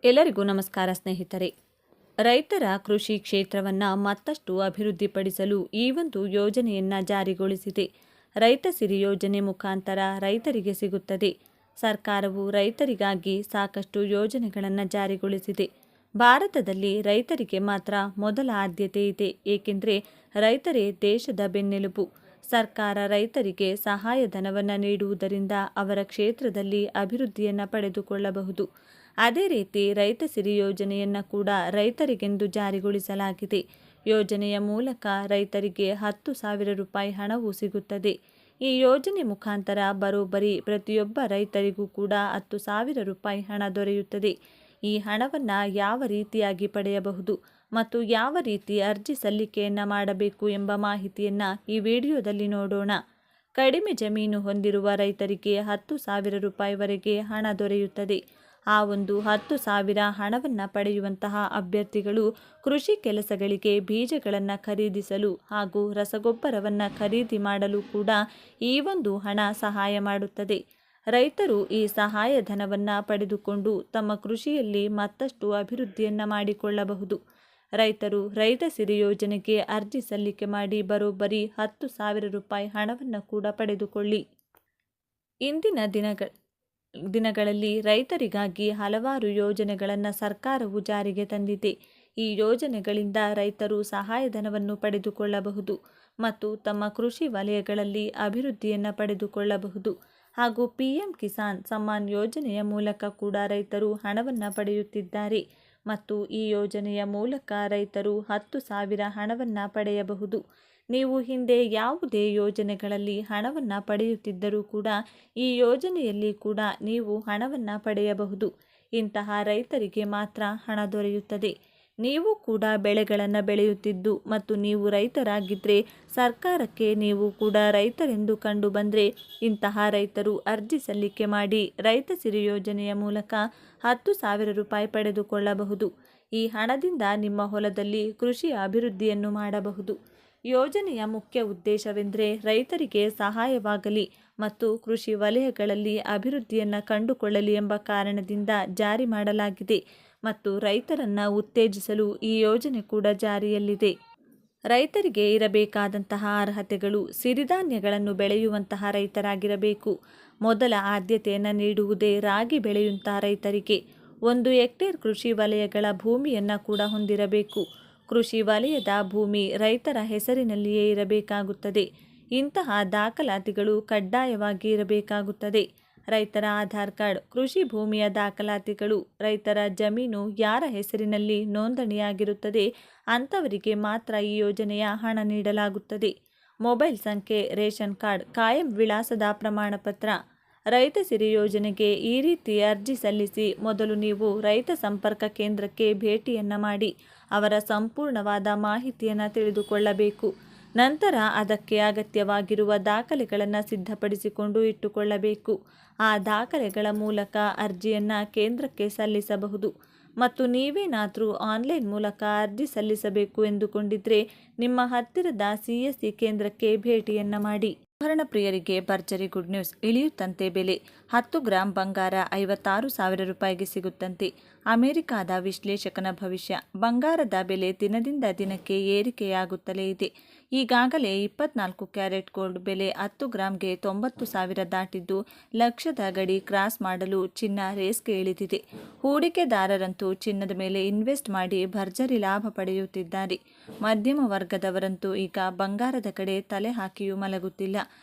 ಎಲ್ಲರಿಗೂ ನಮಸ್ಕಾರ ಸ್ನೇಹಿತರೆ. ರೈತರ ಕೃಷಿ ಕ್ಷೇತ್ರವನ್ನು ಮತ್ತಷ್ಟು ಅಭಿವೃದ್ಧಿಪಡಿಸಲು ಈ ಒಂದು ಯೋಜನೆಯನ್ನು ಜಾರಿಗೊಳಿಸಿದೆ. ರೈತ ಸಿರಿ ಯೋಜನೆ ಮುಖಾಂತರ ರೈತರಿಗೆ ಸಿಗುತ್ತದೆ. ಸರ್ಕಾರವು ರೈತರಿಗಾಗಿ ಸಾಕಷ್ಟು ಯೋಜನೆಗಳನ್ನು ಜಾರಿಗೊಳಿಸಿದೆ. ಭಾರತದಲ್ಲಿ ರೈತರಿಗೆ ಮಾತ್ರ ಮೊದಲ ಆದ್ಯತೆ ಇದೆ, ಏಕೆಂದರೆ ರೈತರೇ ದೇಶದ ಬೆನ್ನೆಲುಬು. ಸರ್ಕಾರ ರೈತರಿಗೆ ಸಹಾಯಧನವನ್ನು ನೀಡುವುದರಿಂದ ಅವರ ಕ್ಷೇತ್ರದಲ್ಲಿ ಅಭಿವೃದ್ಧಿಯನ್ನು ಪಡೆದುಕೊಳ್ಳಬಹುದು. ಅದೇ ರೀತಿ ರೈತ ಸಿರಿ ಯೋಜನೆಯನ್ನು ಕೂಡ ರೈತರಿಗೆಂದು ಜಾರಿಗೊಳಿಸಲಾಗಿದೆ. ಯೋಜನೆಯ ಮೂಲಕ ರೈತರಿಗೆ 10,000 ರೂಪಾಯಿ ಹಣವು ಸಿಗುತ್ತದೆ. ಈ ಯೋಜನೆ ಮುಖಾಂತರ ಬರೋಬ್ಬರಿ ಪ್ರತಿಯೊಬ್ಬ ರೈತರಿಗೂ ಕೂಡ 10,000 ರೂಪಾಯಿ ಹಣ ದೊರೆಯುತ್ತದೆ. ಈ ಹಣವನ್ನು ಯಾವ ರೀತಿಯಾಗಿ ಪಡೆಯಬಹುದು ಮತ್ತು ಯಾವ ರೀತಿ ಅರ್ಜಿ ಸಲ್ಲಿಕೆಯನ್ನು ಮಾಡಬೇಕು ಎಂಬ ಮಾಹಿತಿಯನ್ನು ಈ ವಿಡಿಯೋದಲ್ಲಿ ನೋಡೋಣ. ಕಡಿಮೆ ಜಮೀನು ಹೊಂದಿರುವ ರೈತರಿಗೆ 10,000 ರೂಪಾಯಿವರೆಗೆ ಹಣ ದೊರೆಯುತ್ತದೆ. ಆ ಒಂದು 10,000 ಹಣವನ್ನು ಪಡೆಯುವಂತಹ ಅಭ್ಯರ್ಥಿಗಳು ಕೃಷಿ ಕೆಲಸಗಳಿಗೆ ಬೀಜಗಳನ್ನು ಖರೀದಿಸಲು ಹಾಗೂ ರಸಗೊಬ್ಬರವನ್ನು ಖರೀದಿ ಮಾಡಲು ಕೂಡ ಈ ಒಂದು ಹಣ ಸಹಾಯ ಮಾಡುತ್ತದೆ. ರೈತರು ಈ ಸಹಾಯಧನವನ್ನು ಪಡೆದುಕೊಂಡು ತಮ್ಮ ಕೃಷಿಯಲ್ಲಿ ಮತ್ತಷ್ಟು ಅಭಿವೃದ್ಧಿಯನ್ನು ಮಾಡಿಕೊಳ್ಳಬಹುದು. ರೈತರು ರೈತ ಸಿರಿ ಯೋಜನೆಗೆ ಅರ್ಜಿ ಸಲ್ಲಿಕೆ ಮಾಡಿ ಬರೋಬ್ಬರಿ 10,000 ರೂಪಾಯಿ ಹಣವನ್ನು ಕೂಡ ಪಡೆದುಕೊಳ್ಳಿ. ಇಂದಿನ ದಿನಗಳಲ್ಲಿ ರೈತರಿಗಾಗಿ ಹಲವಾರು ಯೋಜನೆಗಳನ್ನು ಸರ್ಕಾರವು ಜಾರಿಗೆ ತಂದಿದೆ. ಈ ಯೋಜನೆಗಳಿಂದ ರೈತರು ಸಹಾಯಧನವನ್ನು ಪಡೆದುಕೊಳ್ಳಬಹುದು ಮತ್ತು ತಮ್ಮ ಕೃಷಿ ವಲಯಗಳಲ್ಲಿ ಅಭಿವೃದ್ಧಿಯನ್ನು ಪಡೆದುಕೊಳ್ಳಬಹುದು. ಹಾಗೂ PM ಕಿಸಾನ್ ಸಮ್ಮಾನ್ ಯೋಜನೆಯ ಮೂಲಕ ಕೂಡ ರೈತರು ಹಣವನ್ನು ಪಡೆಯುತ್ತಿದ್ದಾರೆ ಮತ್ತು ಈ ಯೋಜನೆಯ ಮೂಲಕ ರೈತರು 10,000 ಹಣವನ್ನು ಪಡೆಯಬಹುದು. ನೀವು ಹಿಂದೆ ಯಾವುದೇ ಯೋಜನೆಗಳಲ್ಲಿ ಹಣವನ್ನು ಪಡೆಯುತ್ತಿದ್ದರೂ ಕೂಡ ಈ ಯೋಜನೆಯಲ್ಲಿ ಕೂಡ ನೀವು ಹಣವನ್ನು ಪಡೆಯಬಹುದು. ಇಂತಹ ರೈತರಿಗೆ ಮಾತ್ರ ಹಣ ದೊರೆಯುತ್ತದೆ. ನೀವು ಕೂಡ ಬೆಳೆಗಳನ್ನು ಬೆಳೆಯುತ್ತಿದ್ದು ಮತ್ತು ನೀವು ರೈತರಾಗಿದ್ದರೆ ಸರ್ಕಾರಕ್ಕೆ ನೀವು ಕೂಡ ರೈತರೆಂದು ಕಂಡು ಬಂದರೆ ಇಂತಹ ರೈತರು ಅರ್ಜಿ ಸಲ್ಲಿಕೆ ಮಾಡಿ ರೈತ ಸಿರಿ ಯೋಜನೆಯ ಮೂಲಕ 10,000 ರೂಪಾಯಿ ಪಡೆದುಕೊಳ್ಳಬಹುದು. ಈ ಹಣದಿಂದ ನಿಮ್ಮ ಹೊಲದಲ್ಲಿ ಕೃಷಿ ಅಭಿವೃದ್ಧಿಯನ್ನು ಮಾಡಬಹುದು. ಯೋಜನೆಯ ಮುಖ್ಯ ಉದ್ದೇಶವೆಂದರೆ ರೈತರಿಗೆ ಸಹಾಯವಾಗಲಿ ಮತ್ತು ಕೃಷಿ ವಲಯಗಳಲ್ಲಿ ಅಭಿವೃದ್ಧಿಯನ್ನು ಕಂಡುಕೊಳ್ಳಲಿ ಎಂಬ ಕಾರಣದಿಂದ ಜಾರಿ ಮಾಡಲಾಗಿದೆ ಮತ್ತು ರೈತರನ್ನು ಉತ್ತೇಜಿಸಲು ಈ ಯೋಜನೆ ಕೂಡ ಜಾರಿಯಲ್ಲಿದೆ. ರೈತರಿಗೆ ಇರಬೇಕಾದಂತಹ ಅರ್ಹತೆಗಳು: ಸಿರಿಧಾನ್ಯಗಳನ್ನು ಬೆಳೆಯುವಂತಹ ರೈತರಾಗಿರಬೇಕು. ಮೊದಲ ಆದ್ಯತೆಯನ್ನು ನೀಡುವುದೇ ರಾಗಿ ಬೆಳೆಯುವಂತಹ ರೈತರಿಗೆ. 1 ಹೆಕ್ಟೇರ್ ಕೃಷಿ ವಲಯಗಳ ಭೂಮಿಯನ್ನು ಕೂಡ ಹೊಂದಿರಬೇಕು. ಕೃಷಿ ವಲಯದ ಭೂಮಿ ರೈತರ ಹೆಸರಿನಲ್ಲಿಯೇ ಇರಬೇಕಾಗುತ್ತದೆ. ಇಂತಹ ದಾಖಲಾತಿಗಳು ಕಡ್ಡಾಯವಾಗಿ ಇರಬೇಕಾಗುತ್ತದೆ. ರೈತರ ಆಧಾರ್ ಕಾರ್ಡ್, ಕೃಷಿ ಭೂಮಿಯ ದಾಖಲಾತಿಗಳು, ರೈತರ ಜಮೀನು ಯಾರ ಹೆಸರಿನಲ್ಲಿ ನೋಂದಣಿಯಾಗಿರುತ್ತದೆ ಅಂಥವರಿಗೆ ಮಾತ್ರ ಈ ಯೋಜನೆಯ ಹಣ ನೀಡಲಾಗುತ್ತದೆ. ಮೊಬೈಲ್ ಸಂಖ್ಯೆ, ರೇಷನ್ ಕಾರ್ಡ್, ಕಾಯಂ ವಿಳಾಸದ ಪ್ರಮಾಣಪತ್ರ. ರೈತ ಸಿರಿ ಯೋಜನೆಗೆ ಈ ರೀತಿ ಅರ್ಜಿ ಸಲ್ಲಿಸಿ ಮೊದಲು ನೀವು ರೈತ ಸಂಪರ್ಕ ಕೇಂದ್ರಕ್ಕೆ ಭೇಟಿಯನ್ನು ಮಾಡಿ ಅವರ ಸಂಪೂರ್ಣವಾದ ಮಾಹಿತಿಯನ್ನು ತಿಳಿದುಕೊಳ್ಳಬೇಕು. ನಂತರ ಅದಕ್ಕೆ ಅಗತ್ಯವಾಗಿರುವ ದಾಖಲೆಗಳನ್ನು ಸಿದ್ಧಪಡಿಸಿಕೊಂಡು ಇಟ್ಟುಕೊಳ್ಳಬೇಕು. ಆ ದಾಖಲೆಗಳ ಮೂಲಕ ಅರ್ಜಿಯನ್ನು ಕೇಂದ್ರಕ್ಕೆ ಸಲ್ಲಿಸಬಹುದು. ಮತ್ತು ನೀವೇನಾದರೂ ಆನ್ಲೈನ್ ಮೂಲಕ ಅರ್ಜಿ ಸಲ್ಲಿಸಬೇಕು ಎಂದುಕೊಂಡಿದ್ದರೆ ನಿಮ್ಮ ಹತ್ತಿರದ CSC ಕೇಂದ್ರಕ್ಕೆ ಭೇಟಿಯನ್ನು ಮಾಡಿ. ಆಭರಣ ಪ್ರಿಯರಿಗೆ ಭರ್ಜರಿ ಗುಡ್ ನ್ಯೂಸ್. ಇಳಿಯುತ್ತಂತೆ ಬೆಲೆ. 10 ಗ್ರಾಂ ಬಂಗಾರ 56,000 ರೂಪಾಯಿಗೆ ಸಿಗುತ್ತಂತೆ. ಅಮೆರಿಕಾದ ವಿಶ್ಲೇಷಕನ ಭವಿಷ್ಯ: ಬಂಗಾರದ ಬೆಲೆ ದಿನದಿಂದ ದಿನಕ್ಕೆ ಏರಿಕೆಯಾಗುತ್ತಲೇ ಇದೆ. ಈಗಾಗಲೇ 24 ಕ್ಯಾರೆಟ್ ಗೋಲ್ಡ್ ಬೆಲೆ 10 ಗ್ರಾಂಗೆ 90,000 ದಾಟಿದ್ದು, ಲಕ್ಷದ ಗಡಿ ಕ್ರಾಸ್ ಮಾಡಲು ಚಿನ್ನ ರೇಸ್ಗೆ ಇಳಿದಿದೆ. ಹೂಡಿಕೆದಾರರಂತೂ ಚಿನ್ನದ ಮೇಲೆ ಇನ್ವೆಸ್ಟ್ ಮಾಡಿ ಭರ್ಜರಿ ಲಾಭ ಪಡೆಯುತ್ತಿದ್ದಾರೆ. ಮಧ್ಯಮ ವರ್ಗದವರಂತೂ ಈಗ ಬಂಗಾರದ ಕಡೆ ತಲೆ ಹಾಕಿಯೂ ಮಲಗುತ್ತಿಲ್ಲ.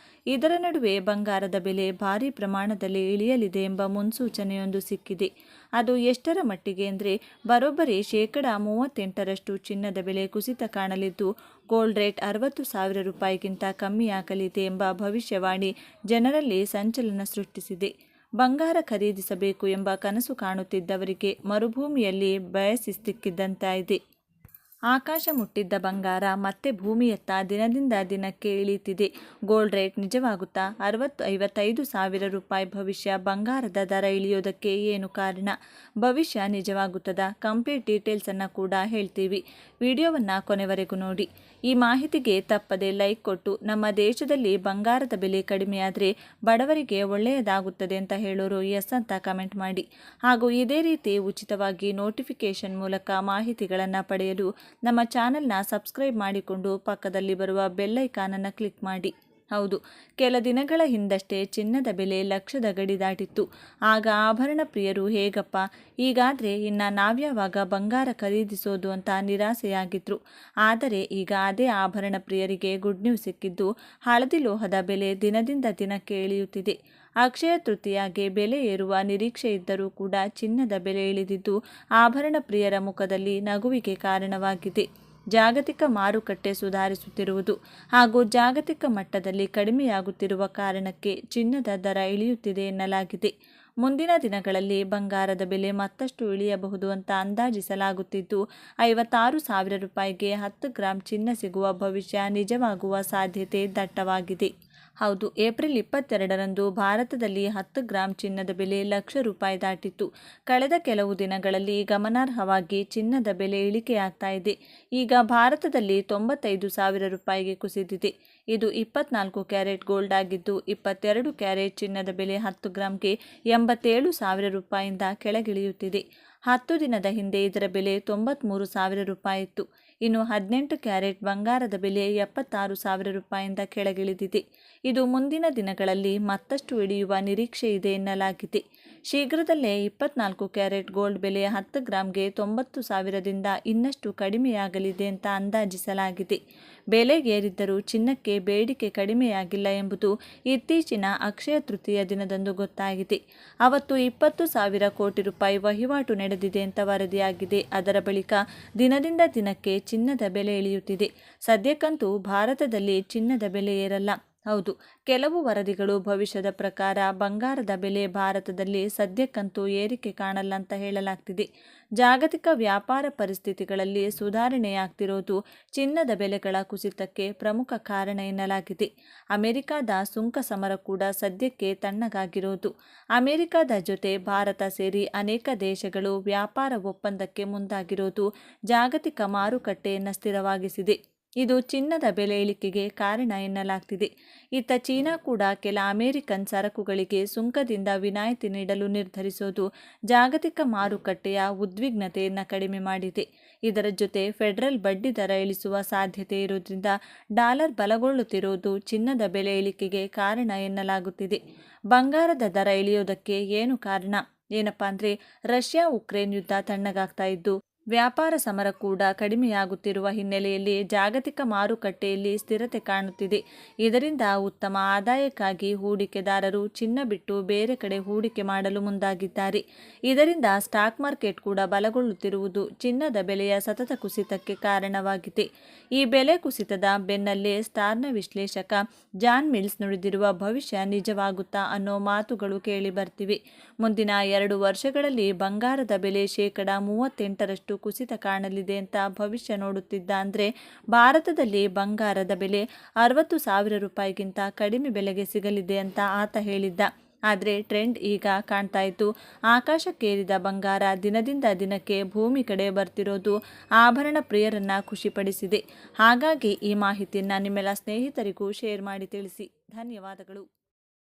ಇದರ ನಡುವೆ ಬಂಗಾರದ ಬೆಲೆ ಭಾರೀ ಪ್ರಮಾಣದಲ್ಲಿ ಇಳಿಯಲಿದೆ ಎಂಬ ಮುನ್ಸೂಚನೆಯೊಂದು ಸಿಕ್ಕಿದೆ. ಅದು ಎಷ್ಟರ ಮಟ್ಟಿಗೆ ಅಂದರೆ ಬರೋಬ್ಬರಿ 38% ಚಿನ್ನದ ಬೆಲೆ ಕುಸಿತ ಕಾಣಲಿದ್ದು, ಗೋಲ್ಡ್ ರೇಟ್ 60,000 ರೂಪಾಯಿಗಿಂತ ಕಮ್ಮಿಯಾಗಲಿದೆ ಎಂಬ ಭವಿಷ್ಯವಾಣಿ ಜನರಲ್ಲಿ ಸಂಚಲನ ಸೃಷ್ಟಿಸಿದೆ. ಬಂಗಾರ ಖರೀದಿಸಬೇಕು ಎಂಬ ಕನಸು ಕಾಣುತ್ತಿದ್ದವರಿಗೆ ಮರುಭೂಮಿಯಲ್ಲಿ ಬಯಸಿ ಸಿಕ್ಕಿದಂತಾಗಿದೆ. ಆಕಾಶ ಮುಟ್ಟಿದ್ದ ಬಂಗಾರ ಮತ್ತೆ ಭೂಮಿಯತ್ತ ದಿನದಿಂದ ದಿನಕ್ಕೆ ಇಳಿಯುತ್ತಿದೆ. Gold rate ನಿಜವಾಗುತ್ತಾ? 55 ಸಾವಿರ ರೂಪಾಯಿ. ಭವಿಷ್ಯ ಬಂಗಾರದ ದರ ಇಳಿಯೋದಕ್ಕೆ ಏನು ಕಾರಣ? ಭವಿಷ್ಯ ನಿಜವಾಗುತ್ತದಾ? ಕಂಪ್ಲೀಟ್ ಡೀಟೇಲ್ಸ್ ಅನ್ನು ಕೂಡ ಹೇಳ್ತೀವಿ. ವಿಡಿಯೋವನ್ನು ಕೊನೆವರೆಗೂ ನೋಡಿ. ಈ ಮಾಹಿತಿಗೆ ತಪ್ಪದೆ ಲೈಕ್ ಕೊಟ್ಟು ನಮ್ಮ ದೇಶದಲ್ಲಿ ಬಂಗಾರದ ಬೆಲೆ ಕಡಿಮೆಯಾದರೆ ಬಡವರಿಗೆ ಒಳ್ಳೆಯದಾಗುತ್ತದೆ ಅಂತ ಹೇಳೋರು ಎಸ್ ಅಂತ ಕಮೆಂಟ್ ಮಾಡಿ. ಹಾಗೂ ಇದೇ ರೀತಿ ಉಚಿತವಾಗಿ ನೋಟಿಫಿಕೇಶನ್ ಮೂಲಕ ಮಾಹಿತಿಗಳನ್ನು ಪಡೆಯಲು ನಮ್ಮ ಚಾನೆಲ್ನ ಸಬ್ಸ್ಕ್ರೈಬ್ ಮಾಡಿಕೊಂಡು ಪಕ್ಕದಲ್ಲಿ ಬರುವ ಬೆಲ್ ಐಕಾನ್ ಅನ್ನು ಕ್ಲಿಕ್ ಮಾಡಿ. ಹೌದು, ಕೆಲ ದಿನಗಳ ಹಿಂದಷ್ಟೇ ಚಿನ್ನದ ಬೆಲೆ ಲಕ್ಷದ ಗಡಿ ದಾಟಿತ್ತು. ಆಗ ಆಭರಣ ಪ್ರಿಯರು ಹೇಗಪ್ಪ, ಹೀಗಾದರೆ ಇನ್ನು ನಾವ್ಯಾವಾಗ ಬಂಗಾರ ಖರೀದಿಸೋದು ಅಂತ ನಿರಾಸೆಯಾಗಿದ್ರು. ಆದರೆ ಈಗ ಅದೇ ಆಭರಣ ಪ್ರಿಯರಿಗೆ ಗುಡ್ ನ್ಯೂಸ್ ಸಿಕ್ಕಿದ್ದು, ಹಳದಿ ಲೋಹದ ಬೆಲೆ ದಿನದಿಂದ ದಿನಕ್ಕೆ ಇಳಿಯುತ್ತಿದೆ. ಅಕ್ಷಯ ತೃತೀಯಾಗೆ ಬೆಲೆ ಏರುವ ನಿರೀಕ್ಷೆ ಇದ್ದರೂ ಕೂಡ ಚಿನ್ನದ ಬೆಲೆ ಇಳಿದಿದ್ದು ಆಭರಣ ಪ್ರಿಯರ ಮುಖದಲ್ಲಿ ನಗುವಿಗೆ ಕಾರಣವಾಗಿದೆ. ಜಾಗತಿಕ ಮಾರುಕಟ್ಟೆ ಸುಧಾರಿಸುತ್ತಿರುವುದು ಹಾಗೂ ಜಾಗತಿಕ ಮಟ್ಟದಲ್ಲಿ ಕಡಿಮೆಯಾಗುತ್ತಿರುವ ಕಾರಣಕ್ಕೆ ಚಿನ್ನದ ದರ ಇಳಿಯುತ್ತಿದೆ ಎನ್ನಲಾಗಿದೆ. ಮುಂದಿನ ದಿನಗಳಲ್ಲಿ ಬಂಗಾರದ ಬೆಲೆ ಮತ್ತಷ್ಟು ಇಳಿಯಬಹುದು ಅಂತ ಅಂದಾಜಿಸಲಾಗುತ್ತಿದ್ದು 56 ಸಾವಿರ ರೂಪಾಯಿಗೆ 10 ಗ್ರಾಂ ಚಿನ್ನ ಸಿಗುವ ಭವಿಷ್ಯ ನಿಜವಾಗುವ ಸಾಧ್ಯತೆ ದಟ್ಟವಾಗಿದೆ. ಹೌದು, ಏಪ್ರಿಲ್ 22ರಂದು ಭಾರತದಲ್ಲಿ 10 ಗ್ರಾಂ ಚಿನ್ನದ ಬೆಲೆ ಲಕ್ಷ ರೂಪಾಯಿ ದಾಟಿತ್ತು. ಕಳೆದ ಕೆಲವು ದಿನಗಳಲ್ಲಿ ಗಮನಾರ್ಹವಾಗಿ ಚಿನ್ನದ ಬೆಲೆ ಇಳಿಕೆಯಾಗ್ತಾ ಇದೆ. ಈಗ ಭಾರತದಲ್ಲಿ 95 ಸಾವಿರ ರೂಪಾಯಿಗೆ ಕುಸಿದಿದೆ. ಇದು 24 ಕ್ಯಾರೆಟ್ ಗೋಲ್ಡ್ ಆಗಿದ್ದು 22 ಕ್ಯಾರೆಟ್ ಚಿನ್ನದ ಬೆಲೆ 10 ಗ್ರಾಂಗೆ 87 ಸಾವಿರ ರೂಪಾಯಿಯಿಂದ ಕೆಳಗಿಳಿಯುತ್ತಿದೆ. 10 ದಿನದ ಹಿಂದೆ ಇದರ ಬೆಲೆ 93 ಸಾವಿರ ರೂಪಾಯಿ ಇತ್ತು. ಇನ್ನು 18 ಕ್ಯಾರೆಟ್ ಬಂಗಾರದ ಬೆಲೆ 76 ಸಾವಿರ ರೂಪಾಯಿಯಿಂದ ಕೆಳಗಿಳಿದಿದೆ. ಇದು ಮುಂದಿನ ದಿನಗಳಲ್ಲಿ ಮತ್ತಷ್ಟು ಇಳಿಯುವ ನಿರೀಕ್ಷೆ ಇದೆ ಎನ್ನಲಾಗಿದೆ. ಶೀಘ್ರದಲ್ಲೇ 24 ಕ್ಯಾರೆಟ್ ಗೋಲ್ಡ್ ಬೆಲೆ 10 ಗ್ರಾಂಗೆ 90 ಸಾವಿರದಿಂದ ಇನ್ನಷ್ಟು ಕಡಿಮೆಯಾಗಲಿದೆ ಅಂತ ಅಂದಾಜಿಸಲಾಗಿದೆ. ಬೆಲೆಗೇರಿದ್ದರೂ ಚಿನ್ನಕ್ಕೆ ಬೇಡಿಕೆ ಕಡಿಮೆಯಾಗಿಲ್ಲ ಎಂಬುದು ಇತ್ತೀಚಿನ ಅಕ್ಷಯ ತೃತೀಯ ದಿನದಂದು ಗೊತ್ತಾಗಿದೆ. ಅವತ್ತು 20 ಸಾವಿರ ಕೋಟಿ ರೂಪಾಯಿ ವಹಿವಾಟು ನಡೆದಿದೆ ಅಂತ ವರದಿಯಾಗಿದೆ. ಅದರ ಬಳಿಕ ದಿನದಿಂದ ದಿನಕ್ಕೆ ಚಿನ್ನದ ಬೆಲೆ ಇಳಿಯುತ್ತಿದೆ. ಸದ್ಯಕ್ಕಂತೂ ಭಾರತದಲ್ಲಿ ಚಿನ್ನದ ಬೆಲೆ ಏರಲ್ಲ. ಹೌದು, ಕೆಲವು ವರದಿಗಳು ಭವಿಷ್ಯದ ಪ್ರಕಾರ ಬಂಗಾರದ ಬೆಲೆ ಭಾರತದಲ್ಲಿ ಸದ್ಯಕ್ಕಂತೂ ಏರಿಕೆ ಕಾಣಲ್ಲ ಅಂತ ಹೇಳಲಾಗ್ತಿದೆ. ಜಾಗತಿಕ ವ್ಯಾಪಾರ ಪರಿಸ್ಥಿತಿಗಳಲ್ಲಿ ಸುಧಾರಣೆಯಾಗ್ತಿರೋದು ಚಿನ್ನದ ಬೆಲೆಗಳ ಕುಸಿತಕ್ಕೆ ಪ್ರಮುಖ ಕಾರಣ ಎನ್ನಲಾಗಿದೆ. ಅಮೆರಿಕದ ಸುಂಕ ಸಮರ ಕೂಡ ಸದ್ಯಕ್ಕೆ ತಣ್ಣಗಾಗಿರೋದು. ಅಮೆರಿಕದ ಜೊತೆ ಭಾರತ ಸೇರಿ ಅನೇಕ ದೇಶಗಳು ವ್ಯಾಪಾರ ಒಪ್ಪಂದಕ್ಕೆ ಮುಂದಾಗಿರೋದು ಜಾಗತಿಕ ಮಾರುಕಟ್ಟೆಯನ್ನು ಸ್ಥಿರವಾಗಿಸಿದೆ. ಇದು ಚಿನ್ನದ ಬೆಲೆ ಇಳಿಕೆಗೆ ಕಾರಣ ಎನ್ನಲಾಗ್ತಿದೆ. ಇತ್ತ ಚೀನಾ ಕೂಡ ಕೆಲ ಅಮೆರಿಕನ್ ಸರಕುಗಳಿಗೆ ಸುಂಕದಿಂದ ವಿನಾಯಿತಿ ನೀಡಲು ನಿರ್ಧರಿಸೋದು ಜಾಗತಿಕ ಮಾರುಕಟ್ಟೆಯ ಉದ್ವಿಗ್ನತೆಯನ್ನು ಕಡಿಮೆ ಮಾಡಿದೆ. ಇದರ ಜೊತೆ ಫೆಡರಲ್ ಬಡ್ಡಿ ದರ ಇಳಿಸುವ ಸಾಧ್ಯತೆ ಇರೋದ್ರಿಂದ ಡಾಲರ್ ಬಲಗೊಳ್ಳುತ್ತಿರುವುದು ಚಿನ್ನದ ಬೆಲೆ ಇಳಿಕೆಗೆ ಕಾರಣ ಎನ್ನಲಾಗುತ್ತಿದೆ. ಬಂಗಾರದ ದರ ಇಳಿಯೋದಕ್ಕೆ ಏನು ಕಾರಣ? ಏನಪ್ಪಾ ಅಂದರೆ, ರಷ್ಯಾ ಉಕ್ರೇನ್ ಯುದ್ಧ ತಣ್ಣಗಾಗ್ತಾ ಇದ್ದು ವ್ಯಾಪಾರ ಸಮರ ಕೂಡ ಕಡಿಮೆಯಾಗುತ್ತಿರುವ ಹಿನ್ನೆಲೆಯಲ್ಲಿ ಜಾಗತಿಕ ಮಾರುಕಟ್ಟೆಯಲ್ಲಿ ಸ್ಥಿರತೆ ಕಾಣುತ್ತಿದೆ. ಇದರಿಂದ ಉತ್ತಮ ಆದಾಯಕ್ಕಾಗಿ ಹೂಡಿಕೆದಾರರು ಚಿನ್ನ ಬಿಟ್ಟು ಬೇರೆ ಕಡೆ ಹೂಡಿಕೆ ಮಾಡಲು ಮುಂದಾಗಿದ್ದಾರೆ. ಇದರಿಂದ ಸ್ಟಾಕ್ ಮಾರ್ಕೆಟ್ ಕೂಡ ಬಲಗೊಳ್ಳುತ್ತಿರುವುದು ಚಿನ್ನದ ಬೆಲೆಯ ಸತತ ಕುಸಿತಕ್ಕೆ ಕಾರಣವಾಗಿದೆ. ಈ ಬೆಲೆ ಕುಸಿತದ ಬೆನ್ನಲ್ಲೇ ಸ್ಟಾರ್ನ ವಿಶ್ಲೇಷಕ ಜಾನ್ ಮಿಲ್ಸ್ ನುಡಿದಿರುವ ಭವಿಷ್ಯ ನಿಜವಾಗುತ್ತಾ ಅನ್ನೋ ಮಾತುಗಳು ಕೇಳಿ ಬರ್ತಿವೆ. ಮುಂದಿನ 2 ವರ್ಷಗಳಲ್ಲಿ ಬಂಗಾರದ ಬೆಲೆ 38% ಕುಸಿತ ಕಾಣಲಿದೆ ಅಂತ ಭವಿಷ್ಯ ನೋಡುತ್ತಿದ್ದ. ಅಂದರೆ ಭಾರತದಲ್ಲಿ ಬಂಗಾರದ ಬೆಲೆ 60 ಸಾವಿರ ರೂಪಾಯಿಗಿಂತ ಕಡಿಮೆ ಬೆಲೆಗೆ ಸಿಗಲಿದೆ ಅಂತ ಆತ ಹೇಳಿದ್ದ. ಆದರೆ ಟ್ರೆಂಡ್ ಈಗ ಕಾಣ್ತಾ ಇತ್ತು. ಆಕಾಶಕ್ಕೇರಿದ ಬಂಗಾರ ದಿನದಿಂದ ದಿನಕ್ಕೆ ಭೂಮಿ ಕಡೆ ಬರ್ತಿರೋದು ಆಭರಣ ಪ್ರಿಯರನ್ನ ಖುಷಿಪಡಿಸಿದೆ. ಹಾಗಾಗಿ ಈ ಮಾಹಿತಿಯನ್ನು ನಿಮ್ಮೆಲ್ಲ ಸ್ನೇಹಿತರಿಗೂ ಶೇರ್ ಮಾಡಿ ತಿಳಿಸಿ. ಧನ್ಯವಾದಗಳು.